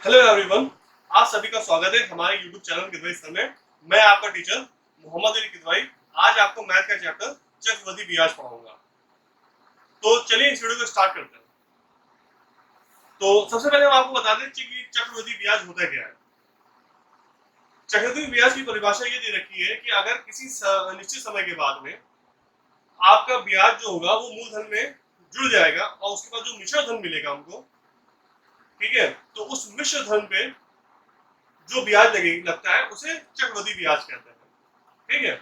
Hello everyone, आप सभी का स्वागत है हमारे यूट्यूब चैनल किदवाई सर में। मैं आपका टीचर मोहम्मद अली किदवाई आज आपको मैथ का चैप्टर चक्रवृद्धि ब्याज पढ़ाऊंगा। तो चलिए इस वीडियो को स्टार्ट करते हैं। तो सबसे पहले हम आपको बता दें कि चक्रवृद्धि ब्याज होता क्या है। चक्रवृद्धि ब्याज की परिभाषा ये दे रखी है कि अगर किसी निश्चित समय के बाद में आपका ब्याज जो होगा वो मूलधन में जुड़ जाएगा और उसके बाद जो मिश्र धन मिलेगा हमको, ठीक है, तो उस मिश्र धन पे जो ब्याज लगता है उसे चक्रवृद्धि ब्याज कहते हैं। ठीक है,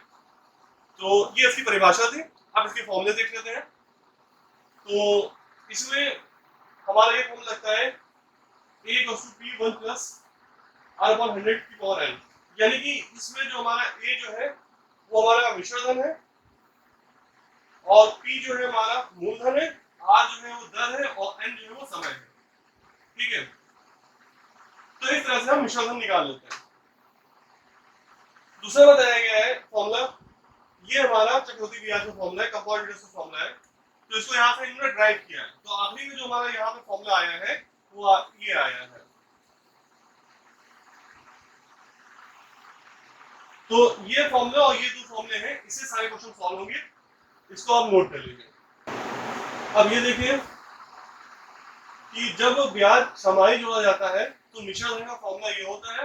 तो ये इसकी परिभाषा थी। अब इसके फॉर्मूले देख लेते हैं। तो इसमें हमारा ये फॉर्मूला लगता है a = p1 + r/100 की पावर n, यानी कि इसमें जो हमारा a जो है वो हमारा मिश्र धन है और p जो है हमारा मूलधन है, r जो है वो दर है और n जो है वो समय है। ठीक है, तो इस तरह से हम मिश्र धन निकाल लेते हैं। दूसरा बताया गया है फॉर्मूला, ये हमारा चक्रवृद्धि ब्याज का फॉर्मूला है, कंपाउंड इंटरेस्ट का फॉर्मूला है। तो इसको यहाँ से इन्होंने ड्राइव किया है। तो आखिरी में जो हमारा यहाँ पे फॉर्मूला आया है वो ये आया है। तो ये फॉर्मूला और ये दो फॉर्मूले हैं, इससे सारे क्वेश्चन सॉल्व होंगे। इसको आप नोट कर लीजिए। अब ये देखिए कि जब ब्याज छमाही जोड़ा जाता है तो मिश्र धन का फॉर्मूला ये होता है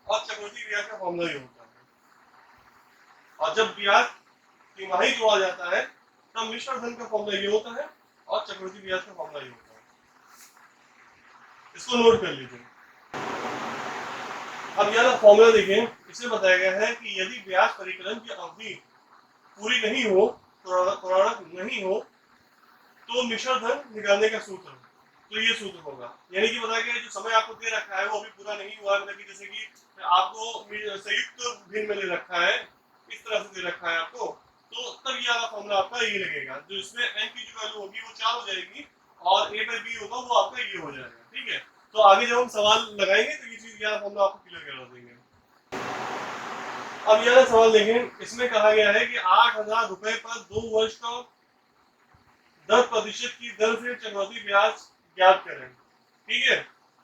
और चक्रवृद्धि ब्याज का फॉर्मूला ये होता है, और जब ब्याज तिमाही जोड़ा जाता है तब मिश्र धन का फॉर्मूला ये होता है और चक्रवृद्धि ब्याज का फॉर्मूला ये होता है। इसको नोट कर लीजिए। अब यह फॉर्मूला देखें, इसमें बताया गया है कि यदि ब्याज परिकलन की अवधि पूरी नहीं हो, पूर्णांक नहीं हो, तो मिश्र धन निकालने का सूत्र, तो ये सूत्र होगा। यानी कि बताया गया जो समय आपको दे रखा है वो अभी पूरा नहीं हुआ, मतलब कि जैसे कि आपको संयुक्त भिन्न में दे रखा है, इस तरह से दे रखा है आपको, तो तब ये वाला फॉर्मूला आपका ये लगेगा। जो इसमें n की जो वैल्यू होगी वो 4 हो जाएगी और a/b होगा वो आपका ये हो जाएगा। ठीक है, तो आगे जब हम सवाल लगाएंगे तो ये चीज यहाँ फॉर्मूला आपको क्लियर करा देंगे। अब यह सवाल देखें, इसमें कहा गया है कि 8,000 रुपए पर 2 वर्ष का 10% की दर से चक्रवृद्धि ब्याज ज्ञात करें। ठीक है,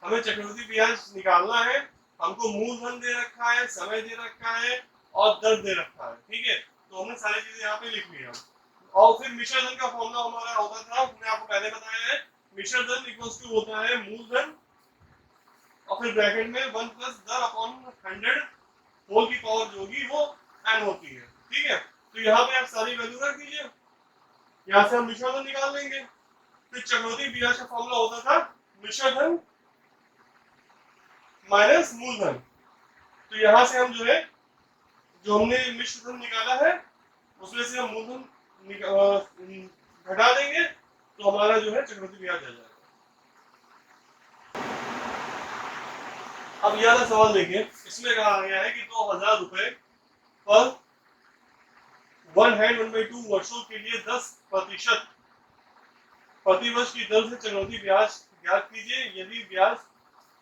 हमें चक्रवृद्धि ब्याज निकालना है, हमको मूलधन दे रखा है, समय दे रखा है और दर दे रखा है। ठीक है, तो हमने सारी चीजें यहाँ पे लिख लिया। और फिर मिश्र धन का फॉर्मूला हमारा होता था, हमने आपको पहले बताया है, मिश्र धन इक्वल्स टू होता है मूलधन और फिर ब्रैकेट में 1 + दर/100 होल की पावर जो होगी वो n होती है। ठीक है, तो यहाँ पे आप सारी वैल्यू रख दीजिए, यहाँ से हम मिश्र धन निकाल लेंगे। फिर चक्रवृद्धि ब्याज का फॉर्मूला होता था मिश्र धन माइनस मूलधन। तो यहाँ से हम जो है जो हमने मिश्र धन निकाला है उसमें से हम मूलधन घटा देंगे तो हमारा जो है चक्रवृद्धि ब्याज आ जाएगा। अब यह वाला सवाल देखिए, इसमें कहा गया है कि 2,000 रुपए पर 1/2 वर्षों के लिए 10% प्रतिवर्ष की दर से चक्रवृद्धि ब्याज ज्ञात कीजिए यदि ब्याज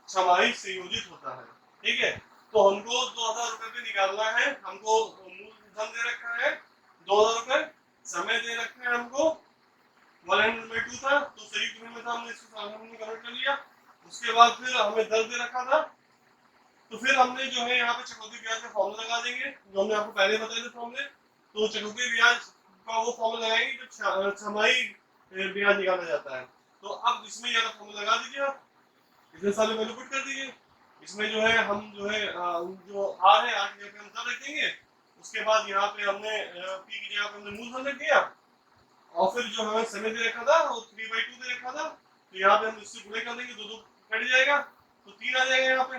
छमाही संयोजित होता है। ठीक है, तो हमको 2,000 रुपए पे निकालना है, हमको मूलधन दे रखा है 2,000 रुपए, समय दे रखा है हमको 1/2 था, तो संयुक्त भिन्न में था, हमने इसको साधारण में कन्वर्ट कर लिया। उसके बाद फिर हमें दर दे रखा था, तो फिर हमने जो है यहाँ पे चक्रवृद्धि ब्याज का फॉर्मूला लगा देंगे जो हमने आपको पहले बताए थे फॉर्मूले। तो चक्रवृद्धि ब्याज का वो फॉर्मूला लगाएंगे जो छमाही ब्याज निकाला जाता है। तो अब इसमें यह फॉर्मूला लगा दीजिए, आप इसमें सारे वैल्यू पुट कर दीजिए। इसमें जो है हम जो है जो r है, r की जगह पे हम दर रख देंगे। उसके बाद यहाँ पे हमने p की जगह पे हमने मूलधन रख दिया और फिर जो हमें समय दे रखा था वो 3/2 दे रखा था, तो यहाँ पे हम इससे गुणे कर देंगे, 2 कट जाएगा तो 3 आ जाएगा यहाँ पे,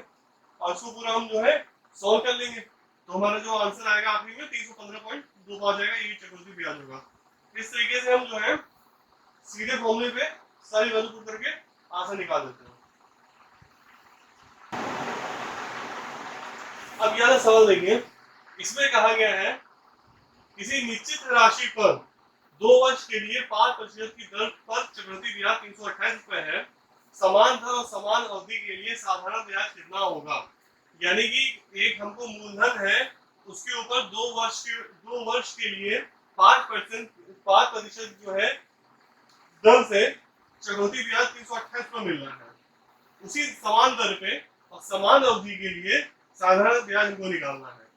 और इसको पूरा हम जो है सॉल्व कर लेंगे। तो हमारा जो आंसर आएगा आखिरी में 315.25 आ जाएगा, ये चक्रवृद्धि ब्याज होगा। इस तरीके से हम जो है सीधे फॉर्मूले पे सारी वैल्यू पुट करके आंसर निकाल देते हैं। अब यह सवाल देखिए, इसमें कहा गया है किसी निश्चित राशि पर 2 वर्ष के लिए 5% की दर पर चक्रवृद्धि ब्याज 328 रुपए है, समान दर और समान अवधि के लिए साधारण ब्याज कितना होगा। यानी कि एक हमको मूलधन है, उसके ऊपर 2 वर्ष के लिए 5% जो है दर से चक्रवृद्धि ब्याज 328 पर मिल रहा है। उसी समान दर पे और समान अवधि के लिए साधारण ब्याज हमको निकालना है।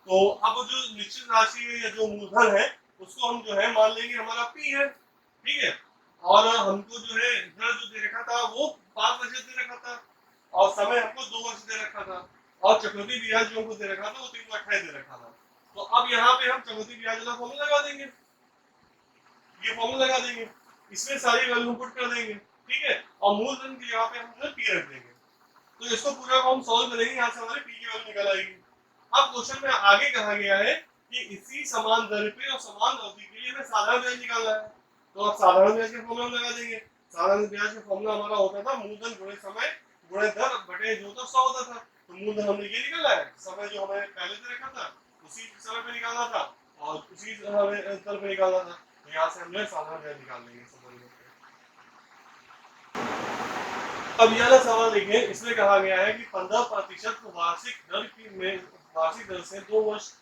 तो अब जो निश्चित राशि है या जो मूलधन है उसको हम जो है मान लेंगे हमारा पी है, ठीक है। और हमको जो है दर जो दे रखा था वो 5% दे रखा था और समय हमको 2 वर्ष दे रखा था और चक्रवृद्धि ब्याज जो हमको दे रखा था वो 328 दे रखा था। तो अब यहाँ पे हम चक्रवृद्धि ब्याज वाला फॉर्मूला लगा देंगे, ये फॉर्मूला लगा देंगे, इसमें सारी वैल्यू पुट कर देंगे, ठीक है। और मूलधन की जगह पे हम जो पी रख देंगे। तो इसको पूरा को हम सॉल्व करेंगे, यहाँ से हमारी पी की वैल्यू निकल आएगी। अब क्वेश्चन में आगे कहा गया है कि इसी समान दर पे और समान अवधि के लिए हमें साधारण ब्याज निकालना है। तो आप साधारण ब्याज का फॉर्मूला लगा देंगे। साधारण ब्याज का फॉर्मूला हमारा होता था मूलधन गुणे समय गुणे दर बटे जो तो 100 होता था। तो मूलधन हमने ये निकाला है, समय जो हमें पहले से रखा था उसी समय पे निकालना था और उसी हमें दर पे निकालना था। तो यहाँ से हम जो है साधारण ब्याज निकाल लेंगे। अब यह वाला सवाल देखिए, इसमें कहा गया है कि 15% वार्षिक दर की में वार्षिक दर से 2 वर्ष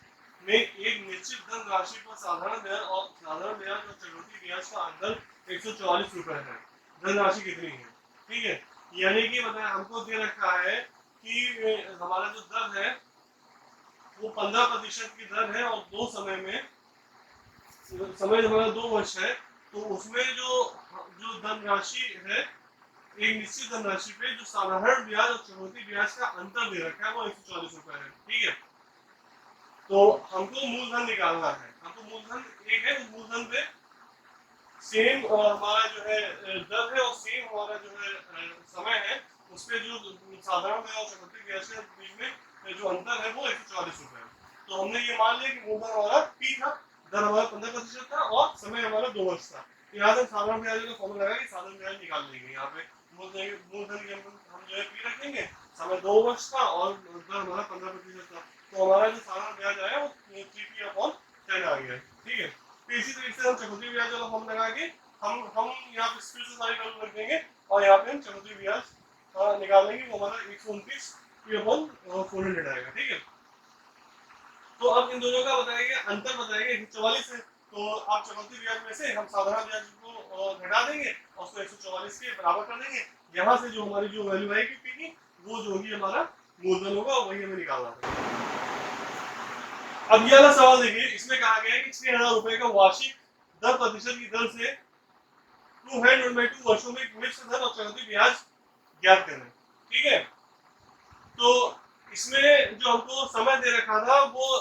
में एक निश्चित धन राशि पर साधारण ब्याज और चक्रवृद्धि ब्याज का अंतर 144 रुपए है। धन राशि कितनी है, ठीक है। यानी कि मतलब हमको दे रखा है कि हमारा जो दर है वो 15% की दर है और 2 समय में समय हमारा 2 वर्ष है। तो उसमें जो जो धन राशि है एक निश्चित धनराशि पे जो साधारण ब्याज और चक्रवृद्धि ब्याज का अंतर दे रखा है वो 144 रुपए है, ठीक है। तो हमको मूलधन निकालना है, हमको मूलधन एक है, उस मूलधन पे सेम हमारा जो है दर है और सेम हमारा जो है समय है, उस पे जो साधारण ब्याज और चक्रवृद्धि ब्याज के बीच में जो अंतर है वो 144 रुपए है। तो हमने ये मान लिया कि मूलधन हमारा पी था, दर हमारा 15% था और समय हमारा 2 वर्ष था। यहाँ से साधारण ब्याज का फॉर्मूला लगा कि साधारण ब्याज निकाल लेंगे। यहाँ पे मूलधन की हम जो है पी रखेंगे, समय 2 वर्ष का और दर हमारा 15% था। तो हमारा जो साधारण ब्याज आया वो 3p/10 आ गया, ठीक है। तो इसी तरीके से हम चक्रवृद्धि ब्याज वाला फॉर्म लगा के हम यहाँ पे फिर से सारी वैल्यू रख देंगे और यहाँ पे हम चक्रवृद्धि ब्याज निकाल लेंगे, वो हमारा 129p/400 आएगा, ठीक है। तो अब इन दोनों का बताएंगे अंतर बताएंगे 144 है। तो आप चक्रवृद्धि ब्याज में से हम साधारण ब्याज को घटा देंगे और उसको 144 के बराबर कर देंगे। यहाँ से जो हमारी जो वैल्यू आएगी पी की वो जो होगी हमारा मूलधन होगा वही हमें निकालना है। अब ये वाला सवाल देखिए, इसमें कहा गया है कि 6000 रुपए का वार्षिक 10% की दर से 2 वर्षों में मिश्र धन और चक्रवृद्धि ब्याज ज्ञात करें, ठीक है। तो इसमें जो हमको समय दे रखा था वो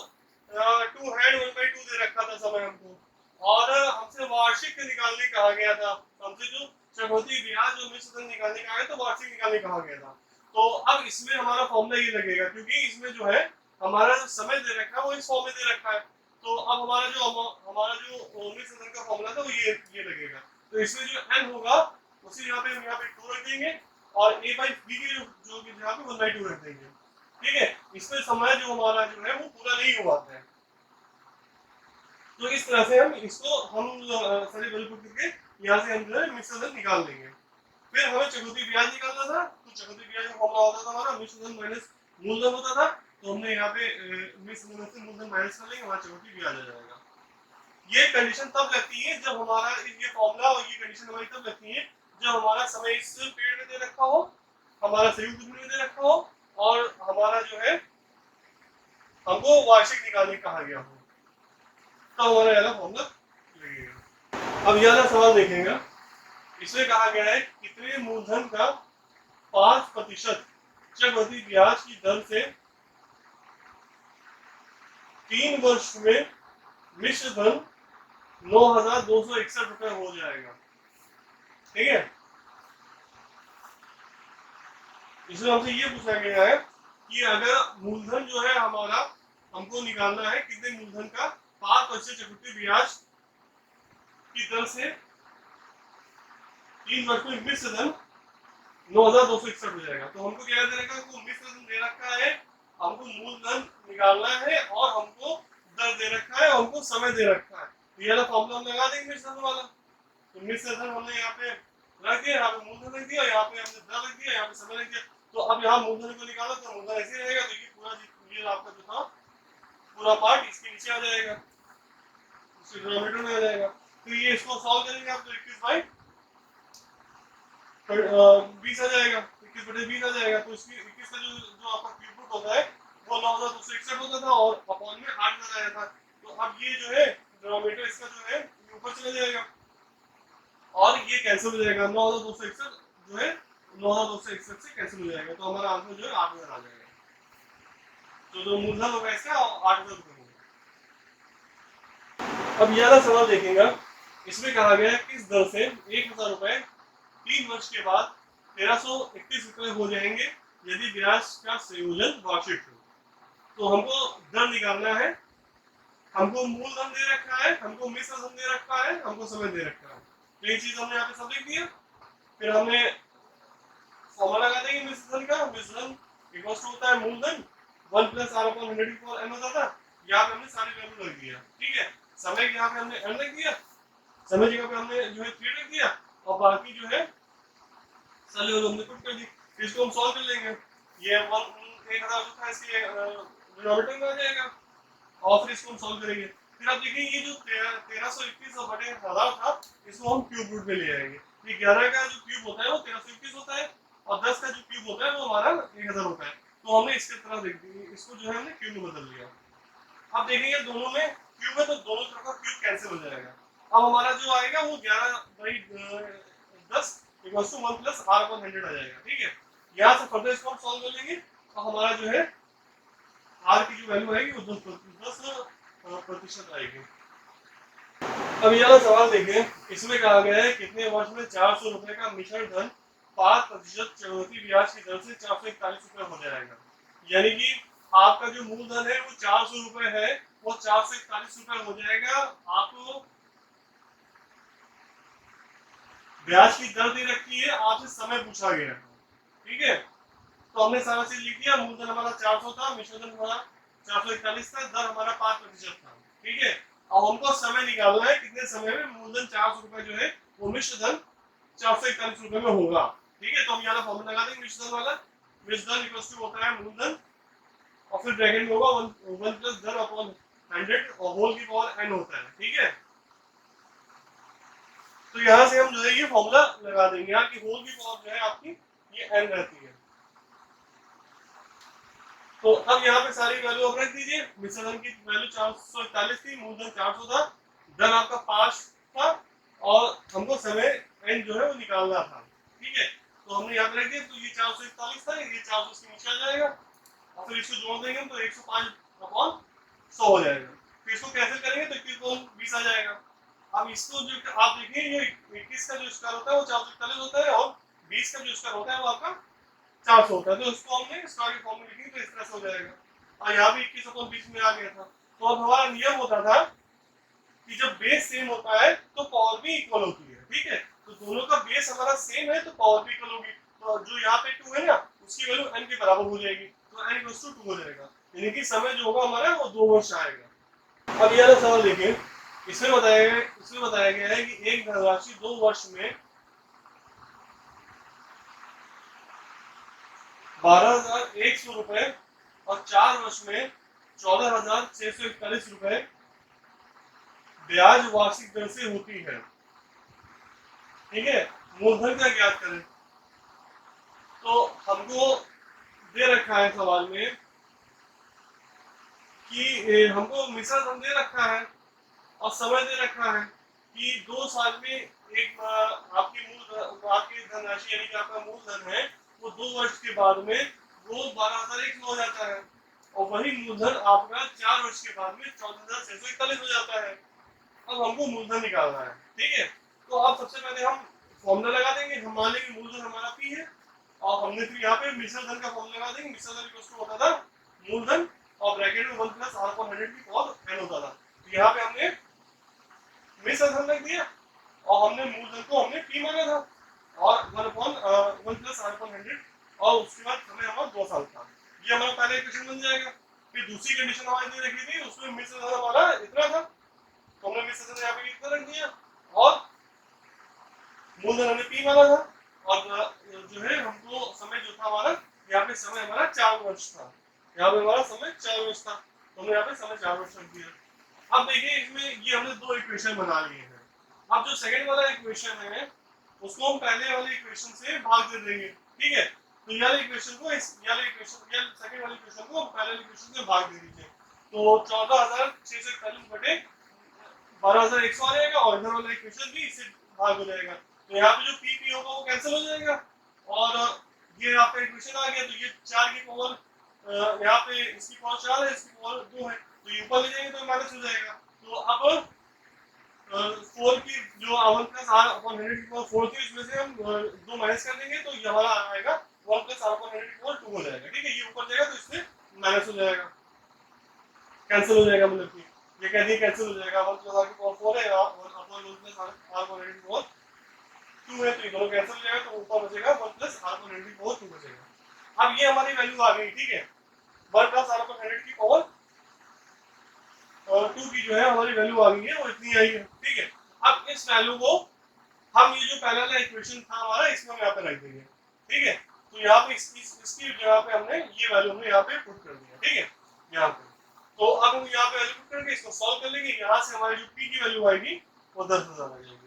2 दे रखा था समय हमको और हमसे वार्षिक निकालने कहा गया था। हमसे जो चक्रवृद्धि ब्याज और मिश्र धन निकालने कहा गया तो वार्षिक निकालने कहा गया था। तो अब इसमें हमारा फॉर्मूला ये लगेगा क्योंकि इसमें जो है हमारा जो समय दे रखा है वो इस फॉर्म में दे रखा है। तो अब हमारा जो मिश्र धन का फॉर्मूला था वो ये लगेगा। तो इसमें जो n होगा उसी यहाँ पे हम यहाँ पे 2 रख देंगे और a/b की जो यहाँ पे 1/2 रख देंगे, ठीक है। इसमें समय जो हमारा जो है वो पूरा नहीं हुआ है। तो इस तरह से हम इसको सारी वैल्यू पुट करके यहाँ से हम जो है मिश्र धन निकाल लेंगे। फिर हमें चक्रवृद्धि ब्याज निकालना था, तो चक्रवृद्धि ब्याज का फॉर्मूला होता था हमारा मिश्र धन माइनस मूलधन होता था। तो हमने यहाँ पे मिश्र धन से मूलधन माइनस कर लेंगे, वहाँ चक्रवृद्धि ब्याज आ जाएगा। ये कंडीशन तब लगती है जब हमारा ये फॉर्मूला और ये कंडीशन हमारी तब लगती है जब हमारा समय इस पीरियड में दे रखा हो, हमारा संयुक्त में दे रखा हो और हमारा जो है हमको वार्षिक निकालने कहा गया हो, तब हमारा वाला फॉर्मूला लगेगा। अब ये वाला सवाल देखेंगे, इसमें कहा गया है कितने मूलधन का 5% चक्रवृद्धि ब्याज की दर से 3 वर्ष में मिश्र धन 9261 रुपए हो जाएगा, ठीक है। इसमें हमसे ये पूछा गया है कि अगर मूलधन जो है हमारा हमको निकालना है कितने मूलधन का 5% चक्रवृद्धि ब्याज की दर से 3 वर्ष में मिश्र धन 9261 हो जाएगा। तो हमको क्या दे रखा है, हमको मिश्र धन दे रखा है, हमको मूलधन निकालना है और हमको दर दे रखा है और हमको समय दे रखा है। तो ये वाला फॉर्मूला हम लगा देंगे मिश्र धन वाला। तो मिश्र धन हमने यहाँ पे रख दिया, यहाँ पे मूलधन रख दिया, यहाँ पे हमने दर रख दिया, यहाँ पे समय रख दिया। तो अब यहाँ मूलधन को निकाला तो मूलधन ऐसे रहेगा। तो ये पूरा ये आपका जो था पूरा पार्ट इसके नीचे आ जाएगा, इसके डिनोमिनेटर में आ जाएगा। तो ये इसको सॉल्व करेंगे आप तो 21/20 आ जाएगा। 21/20 आ जाएगा। तो इसकी 21 का जो आपका क्यूब रूट होता है वो 9261 होता था और अपॉन में 8000 आया था। तो अब ये जो है डिनोमिनेटर इसका जो है ऊपर चला जाएगा और ये कैंसिल हो जाएगा। 9261 जो है 9261 से कैंसिल हो जाएगा, तो हमारा आंसर जो है 8000 आ जाएगा। तो जो मूलधन होगा इसका 8000 रुपये होगा। अब ये वाला सवाल देखेंगे, इसमें कहा गया है किस दर से 1000 रुपए 3 वर्ष के बाद 1331 रुपए हो जाएंगे यदि ब्याज का संयोजन वार्षिक हो। तो हमको दर निकालना है, हमको मूलधन दे रखा है, हमको मिश्र धन दे रखा है, हमको समय दे रखा है। तो ये चीज हमने यहाँ पे सब लिख दिया। फिर हमने फॉर्मूला लगा देंगे मिश्र धन का। मिश्र धन इक्वल टू होता है मूलधन 1 प्लस आर अपॉन 100 की पावर n होता था। यहाँ पे हमने सारी वैल्यू रख दिया, ठीक है। समय के यहाँ पे हमने n रख दिया, समय जगह पे हमने जो है 3 रख दिया और बाकी जो है सारी वैल्यू हमने पुट कर दी। इसको हम सॉल्व कर लेंगे। ये 1000 जो था इसके डिनोमिनेटर में आ जाएगा और फिर इसको हम सॉल्व करेंगे। फिर आप देखिए ये जो 1321 और बटे 1000 था इसको हम क्यूब रूट में ले आएंगे। ये 11 का जो क्यूब होता है वो 1321 होता है और 10 का जो क्यूब होता है वो हमारा 1000 होता है। तो हमने इसके तरह देख दी, इसको जो है हमने क्यूब में बदल दिया। अब देखेंगे दोनों में क्यूब है तो दोनों तरफ का क्यूब कैंसिल हो जाएगा। अब हमारा जो आएगा वो 11/10 equals to 1 plus R upon 100 आ जाएगा, ठीक है। यहाँ से फर्दर इसको हम सॉल्व कर लेंगे और हमारा जो है आर की जो वैल्यू आएगी वो 10% आएगी। अब ये वाला सवाल देखें, इसमें कहा गया है कितने वर्ष में 400 रुपए का मिश्रण धन 5% चक्रवृद्धि ब्याज की दर से 441 रुपए हो जाएगा। यानी कि आपका जो मूलधन है वो 400 रुपए है, वो 441 रुपए हो जाएगा। आपको ब्याज की दर दे रखी है, आपसे समय पूछा गया, ठीक है। तो हमने सारा चीज लिख दिया। मूलधन हमारा 400 था, मिश्रण धन हमारा 441 था, दर हमारा 5% था, ठीक है। अब हमको समय निकालना है कितने समय में मूलधन 400 रुपए जो है वो मिश्र धन 441 रुपए में होगा, ठीक है। तो हम यहाँ फॉर्मूला लगा देंगे मिश्र धन वाला। मिश्र धन इक्वल टू होता है मूलधन और फिर ब्रैकेट में होगा 1 प्लस दर अपॉन 100 और होल की पावर n होता है, ठीक है। तो यहाँ से हम जो है ये फॉर्मूला लगा देंगे यहाँ की होल की पावर जो है आपकी ये n रहती है। तो अब यहाँ पे सारी वैल्यू आप रख दीजिए। मिश्र धन की वैल्यू 441 थी, मूलधन 400 था, धन आपका 5 था और हमको समय n जो है वो निकालना था, ठीक है। तो हमने यहाँ पे रख दिया। तो ये 441 था, ये 400 से नीचे आ जाएगा और फिर इसको जोड़ देंगे तो 105/100 हो जाएगा। फिर इसको कैंसिल करेंगे तो 21/20 आ जाएगा। अब इसको जो आप देखिए ये 21 का जो स्क्वायर होता है वो 441 होता है और 20 का जो स्क्वायर होता है वो आपका 400 होता है। तो इसको हमने स्क्वायर के फॉर्म में लिखेंगे तो इस तरह से हो जाएगा। और यहाँ भी 21/20 में आ गया था। तो अब हमारा नियम होता था कि जब बेस सेम होता है तो पावर भी इक्वल होती है, ठीक है। तो दोनों का बेस हमारा सेम है तो पावर भी इक्वल होगी। तो जो यहाँ पे 2 है ना उसकी वैल्यू n के बराबर हो जाएगी, तो n इक्वल्स टू 2 हो जाएगा। यानी कि समय जो होगा हमारा वो 2 वर्ष आएगा। अब ये वाला सवाल देखिए, इसमें बताया गया है कि एक धनराशि 2 वर्ष में 12,100 रुपए और 4 वर्ष में 14,641 रुपए ब्याज वार्षिक दर से होती है, ठीक है। मूलधन का ज्ञात करें। तो हमको दे रखा है सवाल में कि हमको मिश्रण धन दे रखा है और समय दे रखा है कि 2 साल में एक आपकी धनराशि यानी कि आपका मूलधन है वो 2 वर्ष के बाद में वो 12,100 हो जाता है और वही मूलधन आपका 4 वर्ष के बाद में 14,641 हो जाता है। अब हमको मूलधन निकालना है, ठीक है। तो अब सबसे पहले हम फॉर्मूला लगा देंगे। हम मान लेंगे मूलधन हमारा P है और हमने फिर यहाँ पे मिश्रण धन का फॉर्मूला लगा देंगे। मिश्रण धन इक्वल टू होता था मूलधन और ब्रैकेट में 1 प्लस आर अपॉन 100 की पावर n होता था। तो यहाँ पे हमने मिश्रण धन रख दिया और हमने मूलधन को हमने P माना था और 1 प्लस आर अपॉन 100 और उसके बाद समय हमारा 2 साल था। ये हमारा पहला इक्वेशन बन जाएगा। फिर दूसरी कंडीशन हमारी दे रखी थी, उसमें मिश्रण धन हमारा इतना था तो हमने मिश्रण धन यहाँ पे इतना रख दिया और मूलधन हमने P माना था और जो है हमको समय जो था हमारा यहाँ पे समय हमारा 4 वर्ष था। यहाँ पे हमारा समय 4 वर्ष था तो हमने यहाँ पे समय 4 वर्ष रख दिया। अब देखिए इसमें ये हमने 2 इक्वेशन बना लिए हैं। अब जो सेकंड वाला इक्वेशन है उसको हम पहले वाले इक्वेशन से भाग दे देंगे, ठीक है। तो ये वाले इक्वेशन को सेकंड वाले इक्वेशन को पहले वाले इक्वेशन से भाग दे दीजिए। तो 14,641 बटे 12,100 आ जाएगा और इधर वाला इक्वेशन भी इससे भाग हो जाएगा। तो यहाँ पे जो पी होगा वो कैंसिल हो जाएगा और ये यहाँ पे इक्वेशन आ गया। तो ये 4 की पावर यहाँ पे इसकी पावर 4 है, इसकी पावर 2 है, तो ये ऊपर ले जाएंगे तो माइनस हो जाएगा। तो अब 4 की जो 1 प्लस आर अपॉन 100 की पावर 4 थी इसमें से हम 2 माइनस कर देंगे तो ये हमारा आएगा 1 प्लस आर अपॉन 100 की पावर 2 हो जाएगा। ठीक है, ये ऊपर जाएगा तो इसमें माइनस हो जाएगा, कैंसिल हो जाएगा, मतलब कि ये कह दिए कैंसिल हो जाएगा। 1 प्लस आर की पावर 4 है और अपॉन 1 प्लस आर अपॉन 100 की पावर 2 है, तो ये दोनों कैंसिल हो जाएगा तो ऊपर बचेगा 1 प्लस आर अपॉन 100 की पावर 2 बचेगा। अब ये हमारी वैल्यू आ गई। ठीक है, 1 प्लस आर अपॉन 100 की पावर और 2 की जो है हमारी वैल्यू आ गई है, वो इतनी आई है। ठीक है, अब इस वैल्यू को हम ये जो पहला वाला इक्वेशन था हमारा इसमें हम यहाँ पे रख देंगे। ठीक है, तो यहाँ पे इसकी जगह पे हमने ये वैल्यू हमने यहाँ पे पुट कर दिया। ठीक है, यहाँ पे तो अब हम यहाँ पे वैल्यू पुट करके इसको सॉल्व कर लेंगे। यहाँ से हमारी जो पी की वैल्यू आएगी वो 10,000 आ जाएगी।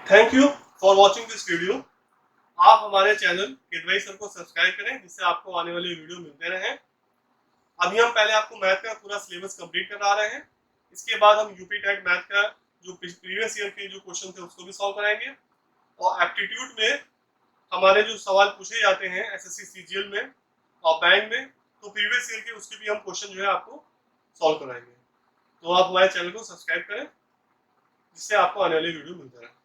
Thank you for watching this video. आप हमारे चैनल किडवाई सर को सब्सक्राइब करें जिससे आपको आने वाली वीडियो मिलते रहें। अभी हम पहले आपको मैथ का पूरा सिलेबस कंप्लीट करा रहे हैं, इसके बाद हम यूपी टेट मैथ का जो प्रीवियस ईयर के जो क्वेश्चन थे उसको भी सॉल्व कराएंगे और एप्टीट्यूड में हमारे जो सवाल पूछे जाते हैं एसएससी सीजीएल में और बैंक में, तो प्रीवियस ईयर के उसके भी हम क्वेश्चन जो है आपको सॉल्व कराएंगे। तो आप हमारे चैनल को सब्सक्राइब करें जिससे आपको आने वाली वीडियो मिलता रहे।